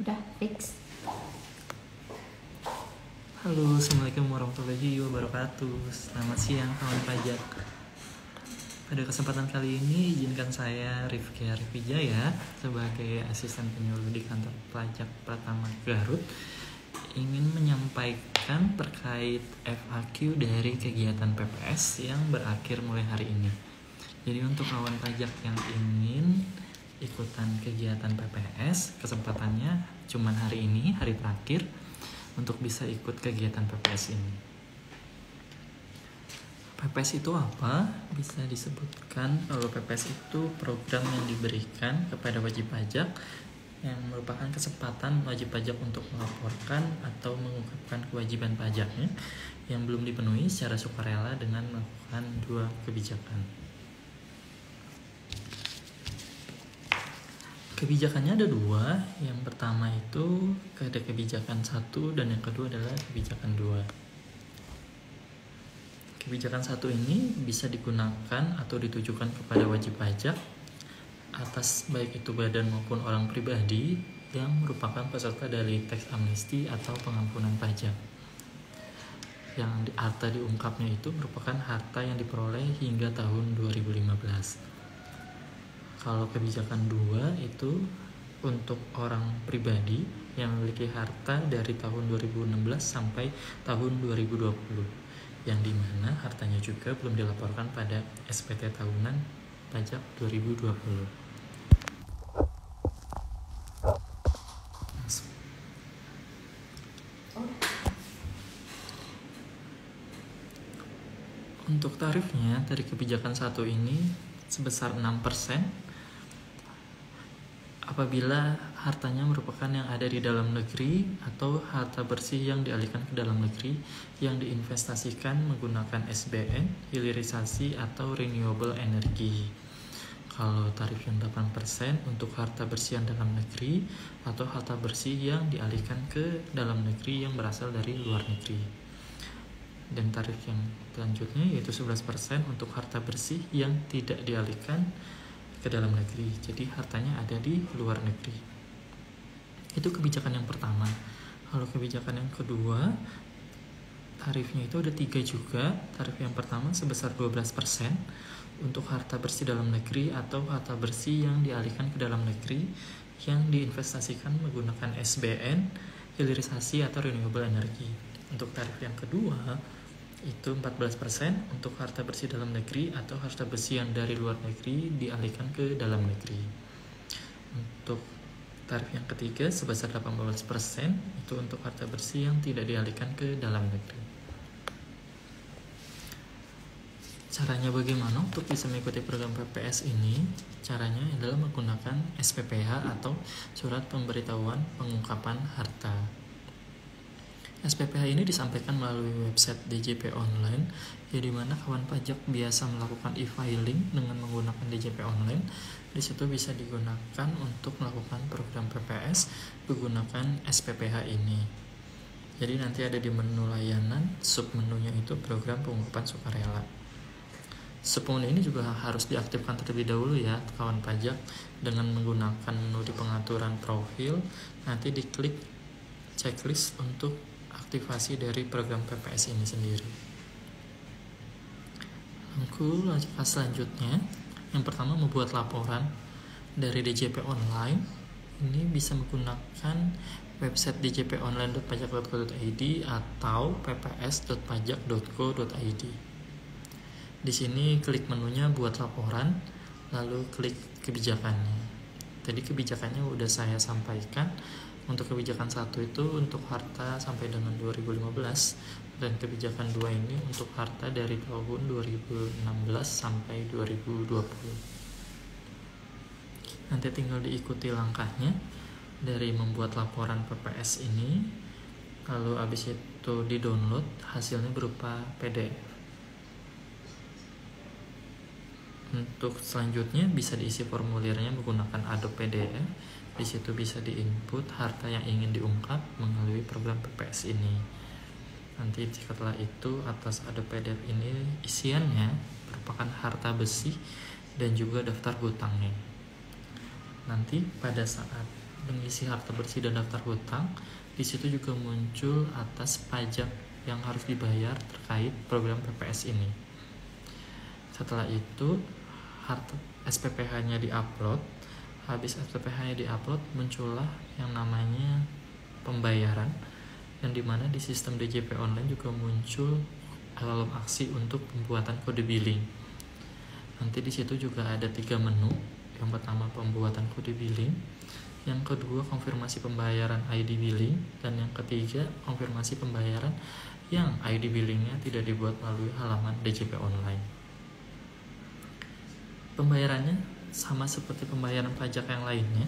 Udah fix. Halo, assalamualaikum warahmatullahi wabarakatuh. Selamat siang kawan pajak. Pada kesempatan kali ini izinkan saya Rifki Arifwijaya sebagai asisten penyuluh di kantor pajak Pratama Garut ingin menyampaikan terkait FAQ dari kegiatan PPS yang berakhir mulai hari ini. Jadi untuk kawan pajak yang ingin ikutan kegiatan PPS, kesempatannya cuma hari ini, hari terakhir untuk bisa ikut kegiatan PPS ini. PPS itu apa? Bisa disebutkan kalau PPS itu program yang diberikan kepada wajib pajak yang merupakan kesempatan wajib pajak untuk melaporkan atau mengungkapkan kewajiban pajaknya yang belum dipenuhi secara sukarela dengan melakukan dua kebijakan. Kebijakannya ada dua. Yang pertama itu ada kebijakan 1 dan yang kedua adalah kebijakan 2. Kebijakan 1 ini bisa digunakan atau ditujukan kepada wajib pajak atas baik itu badan maupun orang pribadi yang merupakan peserta dari tax amnesty atau pengampunan pajak. Yang harta diungkapnya itu merupakan harta yang diperoleh hingga tahun 2015. Kalau kebijakan 2 itu untuk orang pribadi yang memiliki harta dari tahun 2016 sampai tahun 2020, yang dimana hartanya juga belum dilaporkan pada SPT tahunan pajak 2020. Untuk tarifnya dari kebijakan 1 ini sebesar 6% apabila hartanya merupakan yang ada di dalam negeri atau harta bersih yang dialihkan ke dalam negeri yang diinvestasikan menggunakan SBN, hilirisasi atau renewable energy. Kalau tarif yang 8% untuk harta bersih yang dalam negeri atau harta bersih yang dialihkan ke dalam negeri yang berasal dari luar negeri. Dan tarif yang selanjutnya yaitu 11% untuk harta bersih yang tidak dialihkan ke dalam negeri, jadi hartanya ada di luar negeri. Itu kebijakan yang pertama. Kalau kebijakan yang kedua, tarifnya itu ada 3 juga. Tarif yang pertama sebesar 12% untuk harta bersih dalam negeri atau harta bersih yang dialihkan ke dalam negeri yang diinvestasikan menggunakan SBN, hilirisasi atau renewable energy. Untuk tarif yang kedua itu 14% untuk harta bersih dalam negeri atau harta bersih yang dari luar negeri dialihkan ke dalam negeri. Untuk tarif yang ketiga sebesar 18% itu untuk harta bersih yang tidak dialihkan ke dalam negeri. Caranya bagaimana untuk bisa mengikuti program PPS ini? Caranya adalah menggunakan SPPH atau Surat Pemberitahuan Pengungkapan Harta. SPPH ini disampaikan melalui website DJP Online, di mana kawan pajak biasa melakukan e-filing dengan menggunakan DJP Online. Di situ bisa digunakan untuk melakukan program PPS menggunakan SPPH ini. Jadi nanti ada di menu layanan, submenunya itu program pengungkapan sukarela. Submenu ini juga harus diaktifkan terlebih dahulu ya kawan pajak dengan menggunakan menu di pengaturan profil. Nanti diklik checklist untuk aktivasi dari program PPS ini sendiri. Langkah selanjutnya, yang pertama membuat laporan dari DJP Online. Ini bisa menggunakan website djponline.pajak.go.id atau pps.pajak.go.id. Di sini klik menunya buat laporan, lalu klik kebijakannya. Tadi kebijakannya udah saya sampaikan. Untuk kebijakan 1 itu untuk harta sampai dengan 2015 dan kebijakan 2 ini untuk harta dari tahun 2016 sampai 2020. Nanti tinggal diikuti langkahnya dari membuat laporan PPS ini, lalu habis itu di-download, hasilnya berupa PDF. Untuk selanjutnya bisa diisi formulirnya menggunakan Adobe PDF. Di situ bisa diinput harta yang ingin diungkap melalui program PPS ini. Nanti setelah itu atas Adobe PDF ini isiannya merupakan harta bersih dan juga daftar hutangnya. Nanti pada saat mengisi harta bersih dan daftar hutang, di situ juga muncul atas pajak yang harus dibayar terkait program PPS ini. Setelah itu harta SPPH-nya diupload. Habis SPPH-nya diupload, muncullah yang namanya pembayaran, yang dimana di sistem DJP online juga muncul alarm aksi untuk pembuatan kode billing. Nanti di situ juga ada 3 menu. Yang pertama pembuatan kode billing, yang kedua konfirmasi pembayaran ID billing, dan yang ketiga konfirmasi pembayaran yang ID billingnya tidak dibuat melalui halaman DJP online. Pembayarannya sama seperti pembayaran pajak yang lainnya,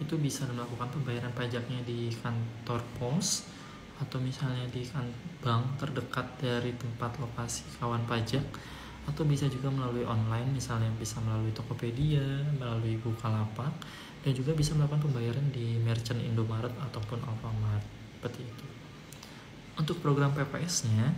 itu bisa melakukan pembayaran pajaknya di kantor pos atau misalnya di bank terdekat dari tempat lokasi kawan pajak, atau bisa juga melalui online, misalnya bisa melalui Tokopedia, melalui Bukalapak, dan juga bisa melakukan pembayaran di merchant Indomaret ataupun Alfamart, seperti itu. Untuk program PPS-nya,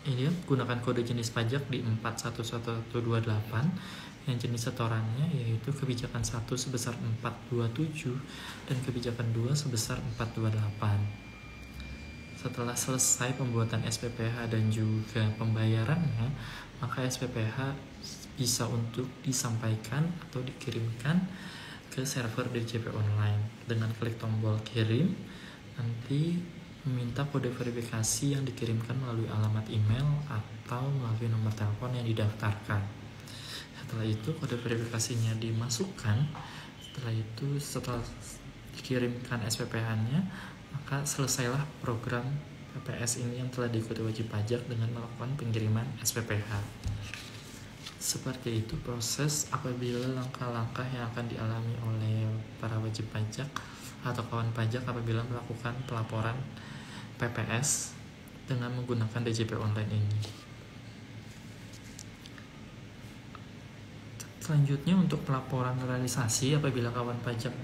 ini gunakan kode jenis pajak di 411128, yang jenis setorannya yaitu kebijakan 1 sebesar 427 dan kebijakan 2 sebesar 428. Setelah selesai pembuatan SPPH dan juga pembayarannya, maka SPPH bisa untuk disampaikan atau dikirimkan ke server DJP online. Dengan klik tombol kirim, nanti meminta kode verifikasi yang dikirimkan melalui alamat email atau melalui nomor telepon yang didaftarkan. Setelah itu kode verifikasinya dimasukkan. Setelah dikirimkan SPPH-nya, maka selesailah program PPS ini yang telah diikuti wajib pajak dengan melakukan pengiriman SPPH. Seperti itu proses apabila langkah-langkah yang akan dialami oleh para wajib pajak atau kawan pajak apabila melakukan pelaporan PPS dengan menggunakan DJP online ini. Selanjutnya untuk pelaporan realisasi apabila kawan pajak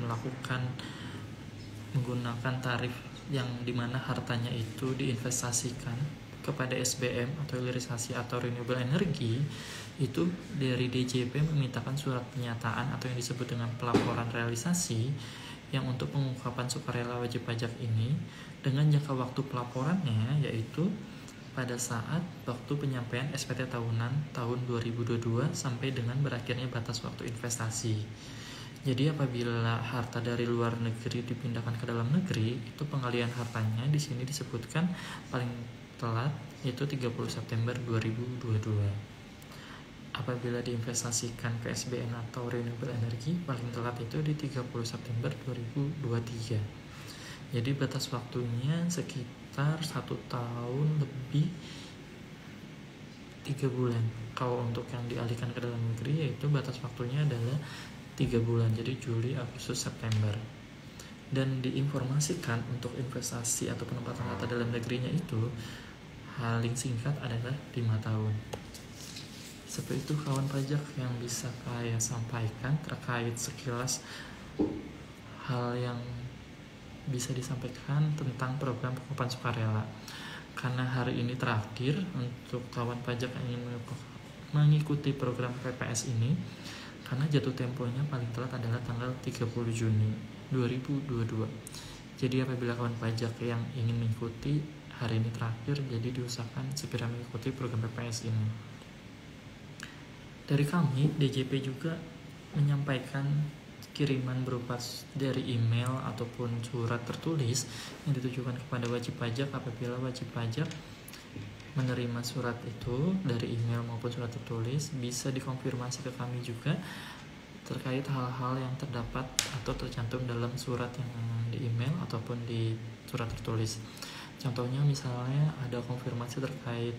menggunakan tarif yang dimana hartanya itu diinvestasikan kepada SBM atau hilirisasi atau renewable energy, itu dari DJP memintakan surat pernyataan atau yang disebut dengan pelaporan realisasi yang untuk pengungkapan sukarela wajib pajak ini dengan jangka waktu pelaporannya yaitu pada saat waktu penyampaian SPT tahunan tahun 2022 sampai dengan berakhirnya batas waktu investasi. Jadi apabila harta dari luar negeri dipindahkan ke dalam negeri, itu pengalihan hartanya di sini disebutkan paling telat yaitu 30 September 2022. Apabila diinvestasikan ke SBN atau renewable energy, paling telat itu di 30 September 2023. Jadi batas waktunya sekitar 1 tahun lebih 3 bulan. Kalau untuk yang dialihkan ke dalam negeri, yaitu batas waktunya adalah 3 bulan, jadi Juli, Agustus, September. Dan diinformasikan untuk investasi atau penempatan harta dalam negerinya itu paling singkat adalah 5 tahun. Seperti itu kawan pajak yang bisa saya sampaikan terkait sekilas hal yang bisa disampaikan tentang program pengupahan sukarela. Karena hari ini terakhir untuk kawan pajak yang ingin mengikuti program PPS ini, karena jatuh temponya paling telat adalah tanggal 30 Juni 2022. Jadi apabila kawan pajak yang ingin mengikuti, hari ini terakhir, jadi diusahakan segera mengikuti program PPS ini. Dari kami, DJP juga menyampaikan kiriman berupa dari email ataupun surat tertulis yang ditujukan kepada wajib pajak. Apabila wajib pajak menerima surat itu dari email maupun surat tertulis, bisa dikonfirmasi ke kami juga terkait hal-hal yang terdapat atau tercantum dalam surat yang di email ataupun di surat tertulis. Contohnya misalnya ada konfirmasi terkait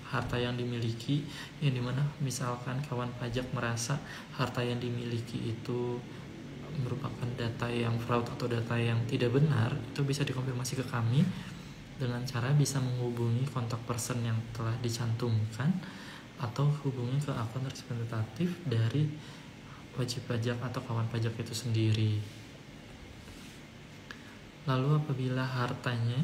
harta yang dimiliki, yang dimana misalkan kawan pajak merasa harta yang dimiliki itu merupakan data yang fraud atau data yang tidak benar, itu bisa dikonfirmasi ke kami dengan cara bisa menghubungi kontak person yang telah dicantumkan atau hubungi ke akun representatif dari wajib pajak atau kawan pajak itu sendiri. Lalu apabila hartanya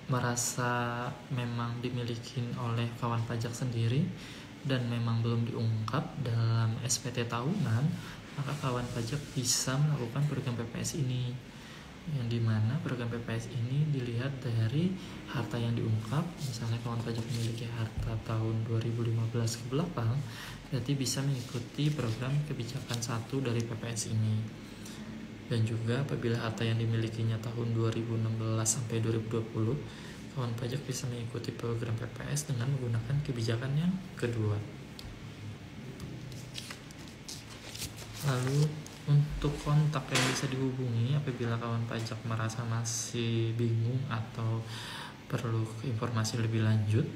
merasa memang dimiliki oleh kawan pajak sendiri dan memang belum diungkap dalam SPT tahunan, maka kawan pajak bisa melakukan program PPS ini, yang dimana program PPS ini dilihat dari harta yang diungkap. Misalnya kawan pajak memiliki harta tahun 2015 ke belakang, berarti bisa mengikuti program kebijakan 1 dari PPS ini. Dan juga apabila harta yang dimilikinya tahun 2016 sampai 2020, kawan pajak bisa mengikuti program PPS dengan menggunakan kebijakan yang kedua. Lalu untuk kontak yang bisa dihubungi apabila kawan pajak merasa masih bingung atau perlu informasi lebih lanjut,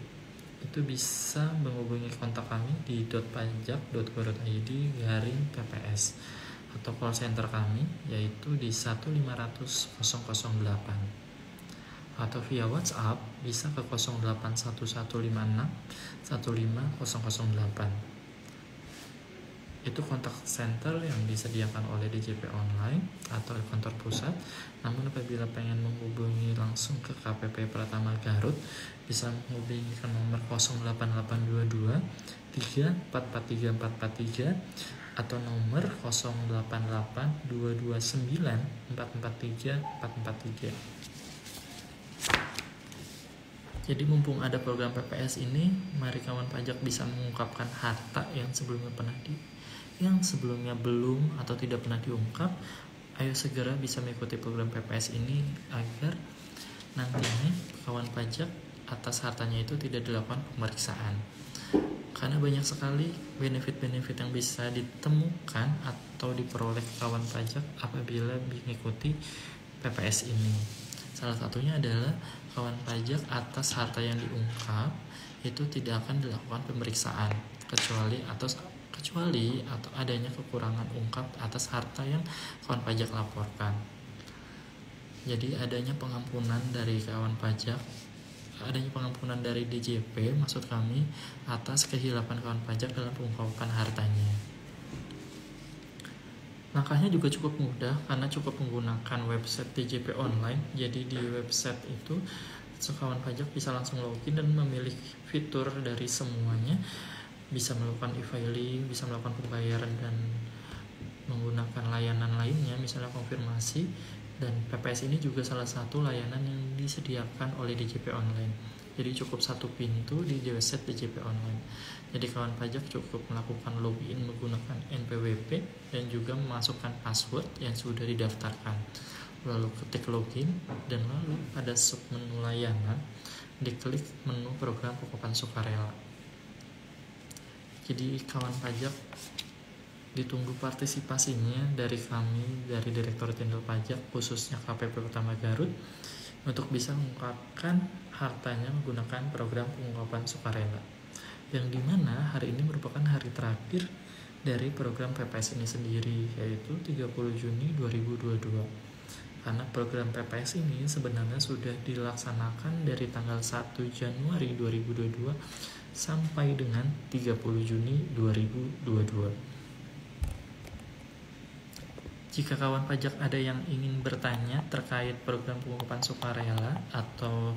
itu bisa menghubungi kontak kami di .pajak.go.id/PPS atau call center kami yaitu di 1500008, atau via WhatsApp bisa ke 081156 15008. Itu kontak center yang disediakan oleh DJP Online atau kantor pusat. Namun apabila pengen menghubungi langsung ke KPP Pratama Garut, bisa menghubungi ke nomor 08822 3443443 atau nomor 088229 443. Jadi mumpung ada program PPS ini, mari kawan pajak bisa mengungkapkan harta yang sebelumnya belum atau tidak pernah diungkap. Ayo segera bisa mengikuti program PPS ini agar nantinya kawan pajak atas hartanya itu tidak dilakukan pemeriksaan. Karena banyak sekali benefit-benefit yang bisa ditemukan atau diperoleh kawan pajak apabila mengikuti PPS ini. Salah satunya adalah kawan pajak atas harta yang diungkap itu tidak akan dilakukan pemeriksaan kecuali atau adanya kekurangan ungkap atas harta yang kawan pajak laporkan. Jadi adanya pengampunan dari DJP maksud kami atas kehilapan kawan pajak dalam pengungkapan hartanya. Langkahnya juga cukup mudah karena cukup menggunakan website DJP Online. Jadi di website itu kawan pajak bisa langsung login dan memilih fitur dari semuanya, bisa melakukan e-filing, bisa melakukan pembayaran dan menggunakan layanan lainnya, misalnya konfirmasi. Dan PPS ini juga salah satu layanan yang disediakan oleh DJP Online. Jadi cukup satu pintu di website DJP Online. Jadi kawan pajak cukup melakukan login menggunakan NPWP dan juga memasukkan password yang sudah didaftarkan. Lalu ketik login dan lalu pada submenu layanan diklik menu program pengupahan sukarela. Jadi kawan pajak ditunggu partisipasinya dari kami, dari Direktorat Jenderal Pajak khususnya KPP Pratama Garut, untuk bisa mengungkapkan hartanya menggunakan program pengungkapan sukarela, yang dimana hari ini merupakan hari terakhir dari program PPS ini sendiri, yaitu 30 Juni 2022. Karena program PPS ini sebenarnya sudah dilaksanakan dari tanggal 1 Januari 2022 sampai dengan 30 Juni 2022. Jika kawan pajak ada yang ingin bertanya terkait program pengungkapan sukarela atau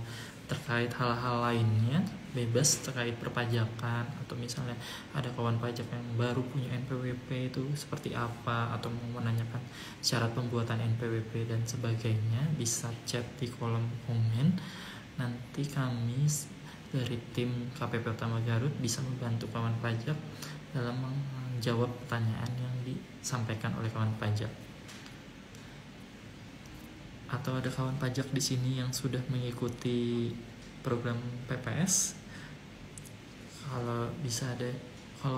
terkait hal-hal lainnya, bebas terkait perpajakan, atau misalnya ada kawan pajak yang baru punya NPWP itu seperti apa, atau mau menanyakan syarat pembuatan NPWP dan sebagainya, bisa chat di kolom komen. Nanti kami dari tim KPP Pratama Garut bisa membantu kawan pajak dalam menjawab pertanyaan yang disampaikan oleh kawan pajak. Atau ada kawan pajak di sini yang sudah mengikuti program PPS? Kalau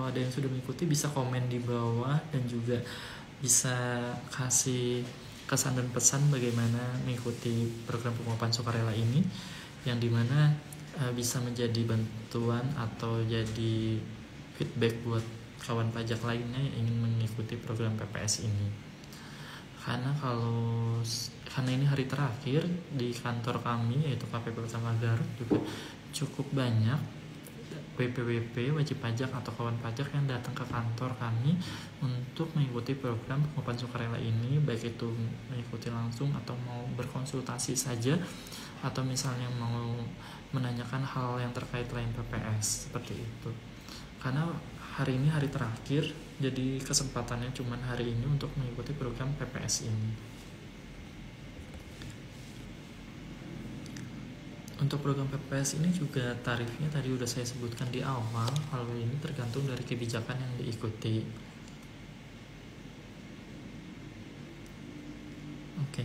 ada yang sudah mengikuti, bisa komen di bawah dan juga bisa kasih kesan dan pesan bagaimana mengikuti program pengungkapan sukarela ini, yang dimana bisa menjadi bantuan atau jadi feedback buat kawan pajak lainnya yang ingin mengikuti program PPS ini. Karena ini hari terakhir di kantor kami, yaitu KPP Pratama Garut, juga cukup banyak WP wajib pajak atau kawan pajak yang datang ke kantor kami untuk mengikuti program pengungkapan sukarela ini, baik itu mengikuti langsung atau mau berkonsultasi saja, atau misalnya mau menanyakan hal yang terkait lain PPS, seperti itu. Karena hari ini hari terakhir, jadi kesempatannya cuma hari ini untuk mengikuti program PPS ini. Untuk program PPS ini juga tarifnya tadi udah saya sebutkan di awal, hal ini tergantung dari kebijakan yang diikuti. Oke,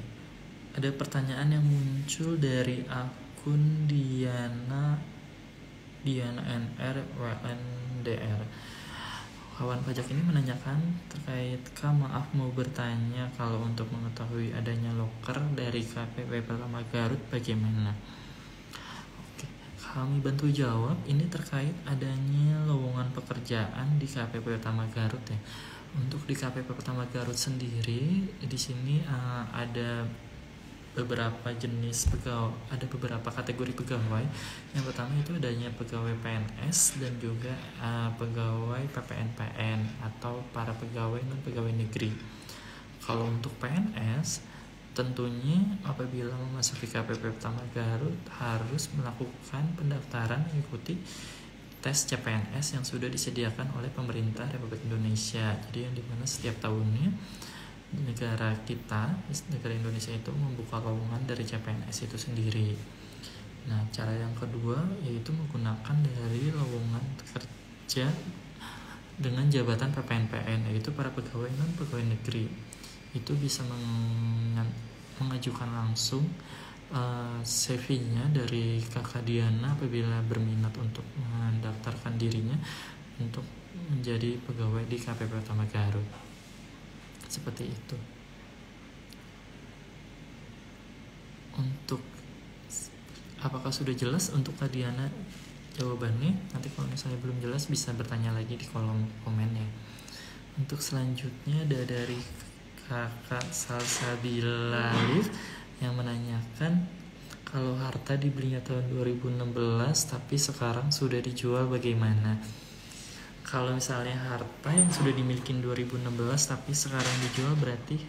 ada pertanyaan yang muncul dari akun Diana NR WNDR. Kawan pajak ini menanyakan terkait maaf mau bertanya, kalau untuk mengetahui adanya loker dari KPP Pertama Garut bagaimana? Kami bantu jawab. Ini terkait adanya lowongan pekerjaan di KPP Pertama Garut ya. Untuk di KPP Pertama Garut sendiri, di sini ada beberapa jenis pegawai, ada beberapa kategori pegawai. Yang pertama itu adanya pegawai PNS dan juga pegawai PPNPN atau para pegawai non pegawai negeri. Kalau untuk PNS, tentunya apabila memasuki KPP Pertama Garut harus melakukan pendaftaran mengikuti tes CPNS yang sudah disediakan oleh pemerintah Republik Indonesia. Jadi yang dimana setiap tahunnya negara Indonesia itu membuka lowongan dari CPNS itu sendiri. Nah, cara yang kedua yaitu menggunakan dari lowongan kerja dengan jabatan PPNPN, yaitu para pegawai non pegawai negeri. Itu bisa mengajukan langsung CV-nya dari Kakak Diana apabila berminat untuk mendaftarkan dirinya untuk menjadi pegawai di KPP Pertama Garut. Seperti itu. Untuk apakah sudah jelas untuk Kak Diana jawabannya? Nanti kalau misalnya belum jelas bisa bertanya lagi di kolom komen ya. Untuk selanjutnya ada dari Kakak Salsabila yang menanyakan, kalau harta dibelinya tahun 2016 tapi sekarang sudah dijual bagaimana? Kalau misalnya harta yang sudah dimiliki 2016 tapi sekarang dijual, berarti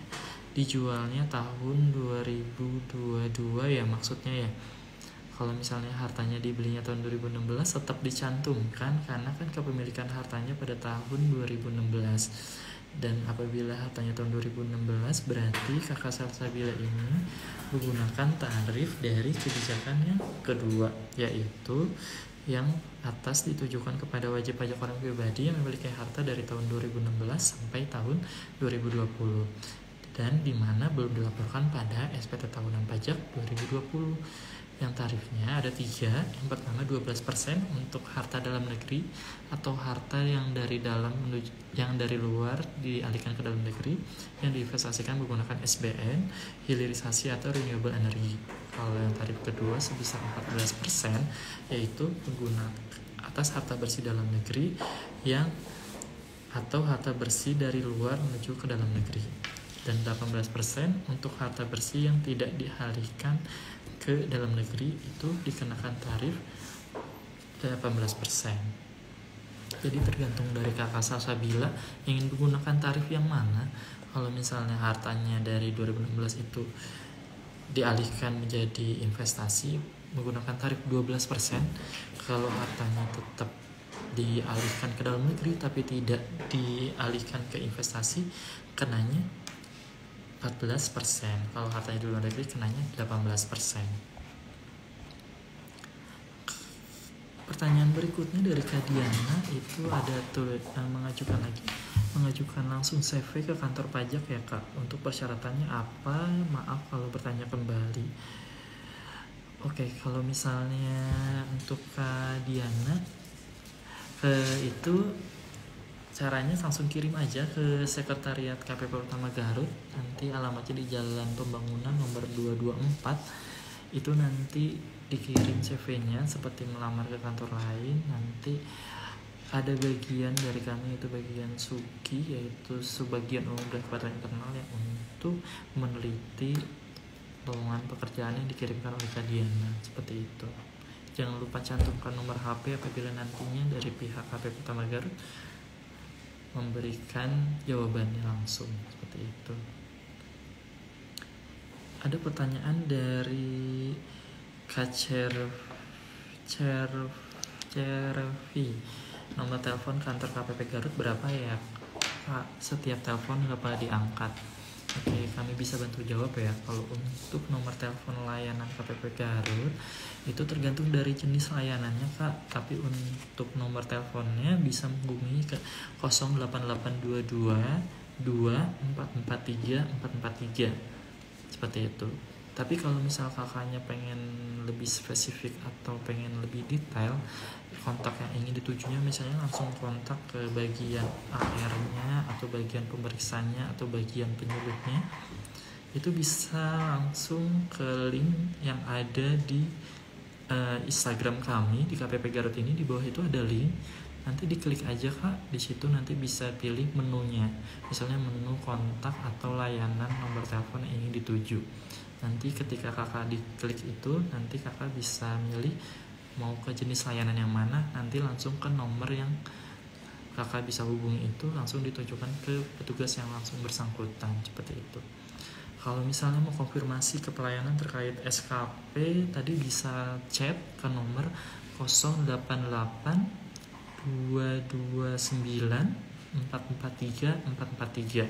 dijualnya tahun 2022 ya maksudnya ya. Kalau misalnya hartanya dibelinya tahun 2016 tetap dicantumkan karena kan kepemilikan hartanya pada tahun 2016. Dan apabila hartanya tahun 2016, berarti Kakak Salsabila ini menggunakan tarif dari kebijakan yang kedua, yaitu yang atas ditujukan kepada wajib pajak orang pribadi yang memiliki harta dari tahun 2016 sampai tahun 2020 dan di mana belum dilaporkan pada SPT tahunan pajak 2020. Yang tarifnya ada 3. Yang pertama 12% untuk harta dalam negeri atau harta yang dari luar dialihkan ke dalam negeri yang diinvestasikan menggunakan SBN, hilirisasi atau renewable energy. Kalau yang tarif kedua sebesar 14% yaitu menggunakan atas harta bersih dalam negeri yang atau harta bersih dari luar menuju ke dalam negeri. Dan 18% untuk harta bersih yang tidak dialihkan ke dalam negeri itu dikenakan tarif 18%. Jadi tergantung dari Kakak Salsabila ingin menggunakan tarif yang mana. Kalau misalnya hartanya dari 2016 itu dialihkan menjadi investasi menggunakan tarif 12%. Kalau hartanya tetap dialihkan ke dalam negeri tapi tidak dialihkan ke investasi, kenanya 14%. Kalau hartanya di luar negeri kenanya 18%. Pertanyaan berikutnya dari Kak Diana itu ada mengajukan langsung CV ke kantor pajak ya Kak. Untuk persyaratannya apa? Maaf kalau bertanya kembali. Oke, kalau misalnya untuk Kak Diana itu caranya langsung kirim aja ke Sekretariat KPP Pertama Garut. Nanti alamatnya di Jalan Pembangunan nomor 224. Itu nanti dikirim CV-nya seperti melamar ke kantor lain. Nanti ada bagian dari kami itu bagian SUGI, yaitu Subbagian Umum Pendaftaran Internal yang untuk meneliti lowongan pekerjaan yang dikirimkan oleh Kak Diana. Seperti itu. Jangan lupa cantumkan nomor HP apabila nantinya dari pihak KPP Pertama Garut memberikan jawabannya langsung. Seperti itu. Ada pertanyaan dari Kak Cervi nomor telepon kantor KPP Garut berapa ya Kak? Setiap telepon berapa diangkat? Oke, kami bisa bantu jawab ya. Kalau untuk nomor telepon layanan KPP Garut itu tergantung dari jenis layanannya Kak. Tapi untuk nomor teleponnya bisa menghubungi ke 08822 2443 443 seperti itu. Tapi kalau misal kakaknya pengen lebih spesifik atau pengen lebih detail kontak yang ingin ditujunya, misalnya langsung kontak ke bagian AR-nya atau bagian pemeriksanya atau bagian penyuluhnya, itu bisa langsung ke link yang ada di Instagram kami di KPP Garut ini. Di bawah itu ada link, nanti diklik aja Kak. Di situ nanti bisa pilih menunya, misalnya menu kontak atau layanan nomor telepon yang ingin dituju. Nanti ketika kakak diklik itu, nanti kakak bisa milih mau ke jenis layanan yang mana, nanti langsung ke nomor yang kakak bisa hubungi itu langsung ditujukan ke petugas yang langsung bersangkutan, seperti itu. Kalau misalnya mau konfirmasi ke pelayanan terkait SKP, tadi bisa chat ke nomor 088 229 443 443.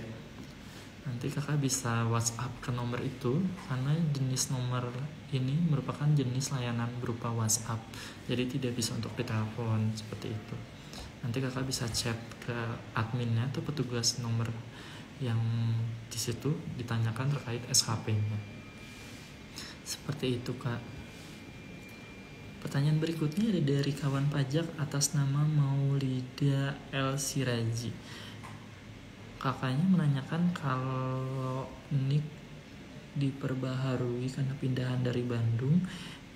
Nanti kakak bisa WhatsApp ke nomor itu, karena jenis nomor ini merupakan jenis layanan berupa WhatsApp, jadi tidak bisa untuk ditelepon, seperti itu. Nanti kakak bisa chat ke adminnya atau petugas nomor yang di situ ditanyakan terkait SKP-nya. Seperti itu Kak. Pertanyaan berikutnya ada dari kawan pajak atas nama Maulida El Siraji. Kakaknya menanyakan kalau NIK diperbaharui karena pindahan dari Bandung.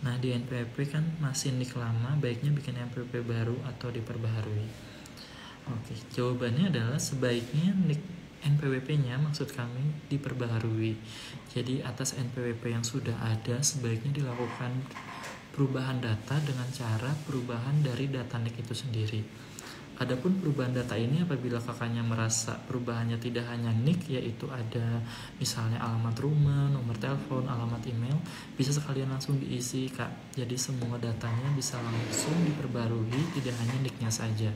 Nah di NPWP kan masih NIK lama, baiknya bikin NPWP baru atau diperbaharui? Oke, jawabannya adalah sebaiknya NIK NPWP-nya maksud kami diperbaharui. Jadi atas NPWP yang sudah ada sebaiknya dilakukan perubahan data dengan cara perubahan dari data NIK itu sendiri. Adapun perubahan data ini apabila kakaknya merasa perubahannya tidak hanya NIK, yaitu ada misalnya alamat rumah, nomor telepon, alamat email, bisa sekalian langsung diisi Kak. Jadi semua datanya bisa langsung diperbarui, tidak hanya NIK-nya saja.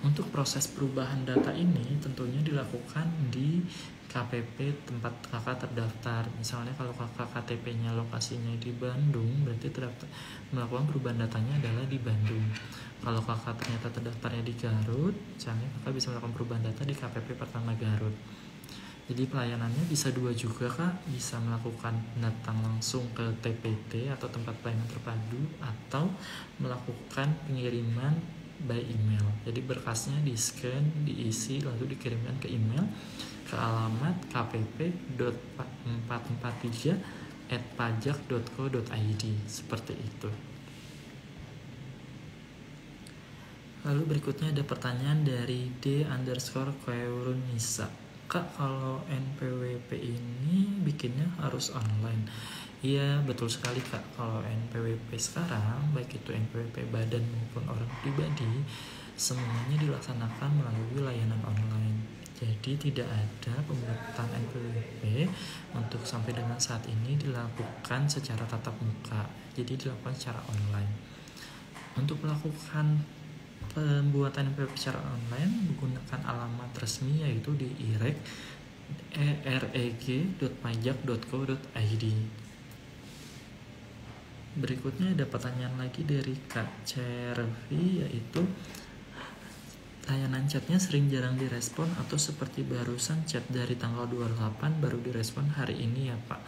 Untuk proses perubahan data ini tentunya dilakukan di KPP tempat kakak terdaftar. Misalnya kalau kakak KTP-nya lokasinya di Bandung, berarti melakukan perubahan datanya adalah di Bandung. Kalau kakak ternyata terdaftarnya di Garut, misalnya kakak bisa melakukan perubahan data di KPP pertama Garut. Jadi pelayanannya bisa dua juga Kak, bisa melakukan datang langsung ke TPT atau tempat pelayanan terpadu, atau melakukan pengiriman by email. Jadi berkasnya di scan, diisi, lalu dikirimkan ke email ke alamat kpp.443@pajak.co.id, seperti itu. Lalu berikutnya ada pertanyaan dari D_Khairunisa. Kak, kalau NPWP ini bikinnya harus online? Iya, betul sekali Kak. Kalau NPWP sekarang, baik itu NPWP badan maupun orang pribadi, semuanya dilaksanakan melalui layanan online. Jadi tidak ada pembuatan NPWP untuk sampai dengan saat ini dilakukan secara tatap muka. Jadi dilakukan secara online. Untuk melakukan pembuatan NPWP secara online menggunakan alamat resmi yaitu di ereg.pajak.co.id. Berikutnya ada pertanyaan lagi dari Kak Cervi, yaitu layanan chatnya sering jarang direspon atau seperti barusan chat dari tanggal 28 baru direspon hari ini ya Pak?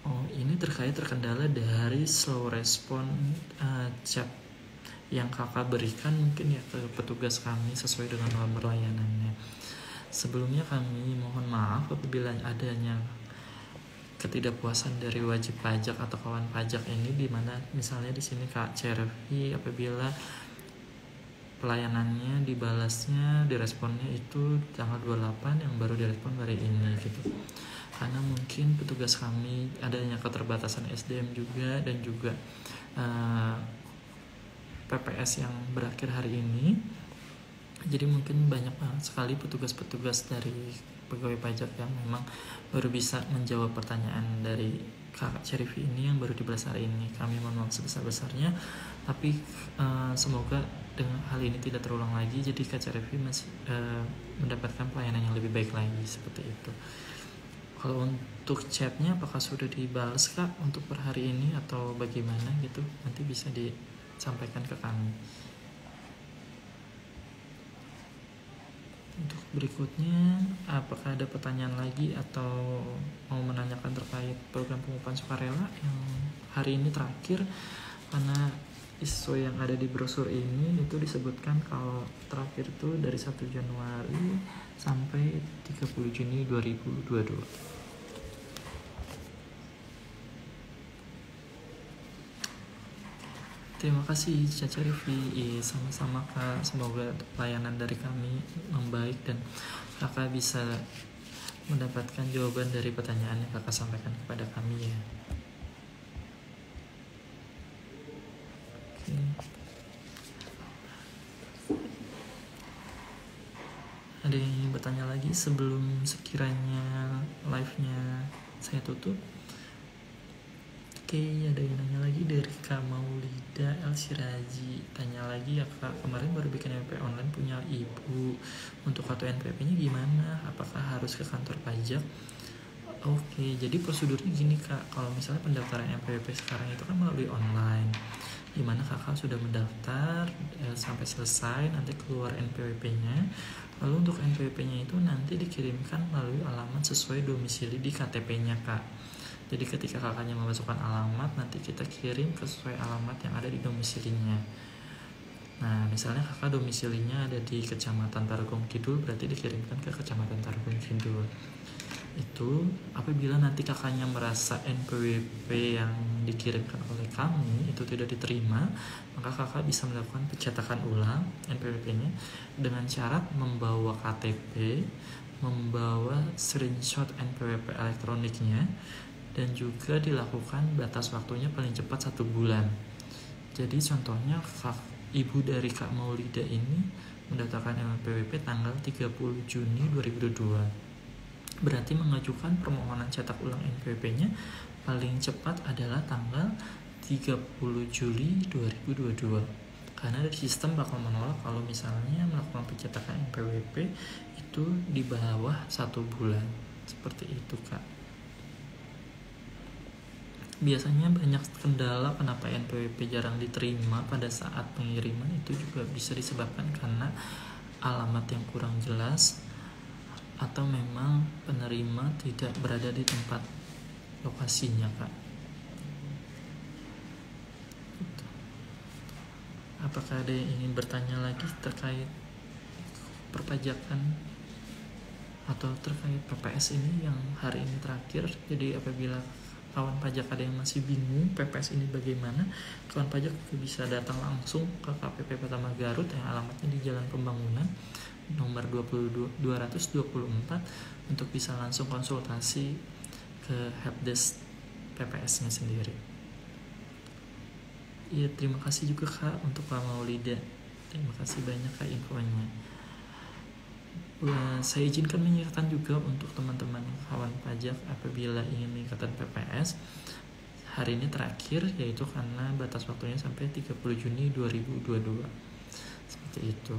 Oh, ini terkendala dari slow respon chat yang kakak berikan mungkin ya ke petugas kami sesuai dengan nomor layanannya. Sebelumnya kami mohon maaf apabila adanya ketidakpuasan dari wajib pajak atau kawan pajak ini, di mana misalnya di sini Kak Cervi apabila pelayanannya dibalasnya, diresponnya itu tanggal 28 yang baru direspon hari ini gitu. Karena mungkin petugas kami adanya keterbatasan SDM juga dan juga PPS yang berakhir hari ini. Jadi mungkin banyak sekali petugas-petugas dari pegawai pajak yang memang baru bisa menjawab pertanyaan dari Kakak Cerifi ini yang baru dibalas hari ini. Kami mohon maaf sebesar-besarnya, tapi semoga dengan hal ini tidak terulang lagi, jadi Kak Cerifi masih mendapatkan pelayanan yang lebih baik lagi, seperti itu. Kalau untuk chatnya apakah sudah dibalas Kak untuk per hari ini atau bagaimana gitu, nanti bisa disampaikan ke kami. Untuk berikutnya, apakah ada pertanyaan lagi atau mau menanyakan terkait program pengupahan sukarela yang hari ini terakhir? Karena isu yang ada di brosur ini itu disebutkan kalau terakhir itu dari 1 Januari sampai 30 Juni 2022. Terima kasih Caca Rivi, sama-sama Kak. Semoga pelayanan dari kami membaik dan Kakak bisa mendapatkan jawaban dari pertanyaan yang Kakak sampaikan kepada kami ya. Oke. Ada yang ingin bertanya lagi sebelum sekiranya live-nya saya tutup? Oke, ada yang nanya lagi dari Kak Maulida El Siraji. Tanya lagi ya Kak, kemarin baru bikin NPWP online punya ibu. Untuk kartu NPWP-nya gimana? Apakah harus ke kantor pajak? Oke, jadi prosedurnya gini Kak. Kalau misalnya pendaftaran NPWP sekarang itu kan melalui online, dimana kakak sudah mendaftar sampai selesai, nanti keluar NPWP-nya. Lalu untuk NPWP-nya itu nanti dikirimkan melalui alamat sesuai domisili di KTP-nya Kak. Jadi ketika kakaknya memasukkan alamat, nanti kita kirim ke sesuai alamat yang ada di domisilinya. Nah, misalnya kakak domisilinya ada di Kecamatan Tarogong Kidul, berarti dikirimkan ke Kecamatan Tarogong Kidul. Itu apabila nanti kakaknya merasa NPWP yang dikirimkan oleh kami itu tidak diterima, maka kakak bisa melakukan pencetakan ulang NPWP-nya dengan syarat membawa KTP, membawa screenshot NPWP elektroniknya, dan juga dilakukan batas waktunya paling cepat 1 bulan. Jadi contohnya ibu dari Kak Maulida ini mendaftarkan NPWP tanggal 30 Juni 2022. Berarti mengajukan permohonan cetak ulang NPWP-nya paling cepat adalah tanggal 30 Juli 2022. Karena dari sistem bakal menolak kalau misalnya melakukan pencetakan NPWP itu di bawah 1 bulan. Seperti itu Kak. Biasanya banyak kendala kenapa NPWP jarang diterima pada saat pengiriman, itu juga bisa disebabkan karena alamat yang kurang jelas atau memang penerima tidak berada di tempat lokasinya Kak. Apakah ada yang ingin bertanya lagi terkait perpajakan atau terkait PPS ini yang hari ini terakhir? Jadi apabila kawan pajak ada yang masih bingung PPS ini bagaimana, kawan pajak bisa datang langsung ke KPP Pertama Garut yang alamatnya di Jalan Pembangunan nomor 224 untuk bisa langsung konsultasi ke helpdesk PPS-nya sendiri. Iya, terima kasih juga Kak untuk Kak Maulida. Terima kasih banyak Kak infonya. Saya izinkan mengingatkan juga untuk teman-teman kawan pajak apabila ingin meningkatkan PPS, hari ini terakhir, yaitu karena batas waktunya sampai 30 Juni 2022. Seperti itu.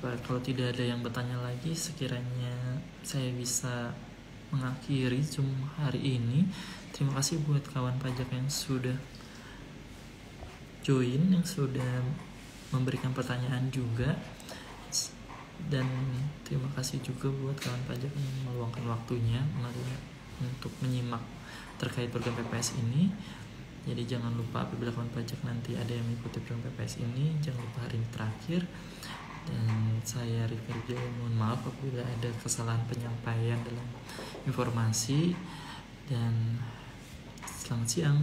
Kalau tidak ada yang bertanya lagi, sekiranya saya bisa mengakhiri Zoom hari ini. Terima kasih buat kawan pajak yang sudah join, yang sudah memberikan pertanyaan juga. Dan terima kasih juga buat kawan pajak yang meluangkan waktunya untuk menyimak terkait program PPS ini. Jadi jangan lupa apabila kawan pajak nanti ada yang mengikuti program PPS ini, jangan lupa hari ini terakhir. Dan saya Rifki mohon maaf apabila ada kesalahan penyampaian dalam informasi. Dan selamat siang.